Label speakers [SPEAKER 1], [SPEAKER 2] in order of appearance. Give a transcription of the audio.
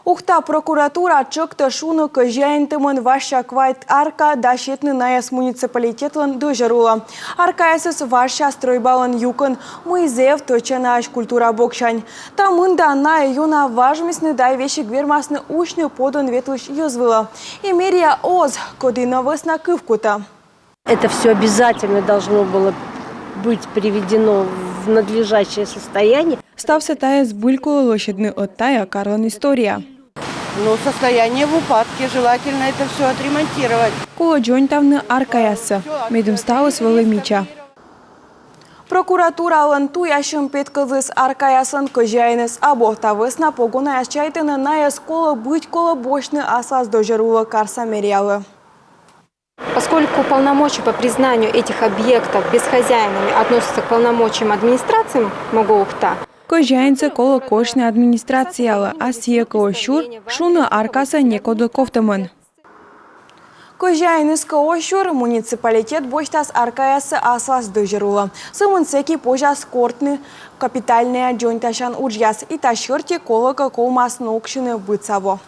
[SPEAKER 1] Ухта прокуратура чыкты шуны көжайынтымын ваша квайт арка дашетны наяс муниципалитетлын дожырула. Аркаясыз ваша стройбалын юкын музеев точена культура бокшань. Тамында на юна важмесны дай вещи гвермасны ушны подан ветлыш юзвыла. И мерия оз кодина весна кывкута.
[SPEAKER 2] Это все обязательно должно было быть приведено в надлежащее состояние.
[SPEAKER 1] Стався тая збулькула лошадны от тая Карлон история.
[SPEAKER 3] Ну, состояние в упадке. Желательно это все отремонтировать.
[SPEAKER 1] Коло джонтавны аркаясы. Медум сталыс волымича. Прокуратура лантуя шымпеткызыс аркаясын көжайныз абохта весна погона яшчайтыны на скола быть коло бочны асас дожерула карса мериалы.
[SPEAKER 4] Поскольку полномочия по признанию этих объектов безхозяйными относятся к полномочиям администрации Могоухта,
[SPEAKER 1] Көжайнцы коло кошны администрациялы, а сие коло шур шуны аркаса некоды кофтамын. Көжайныз коло шур муниципалитет боштас аркаясы асас дожерула. Сымынсеки пожа скортны капитальная джонташан уджяс и ташерти коло колмас нокшины быцаво.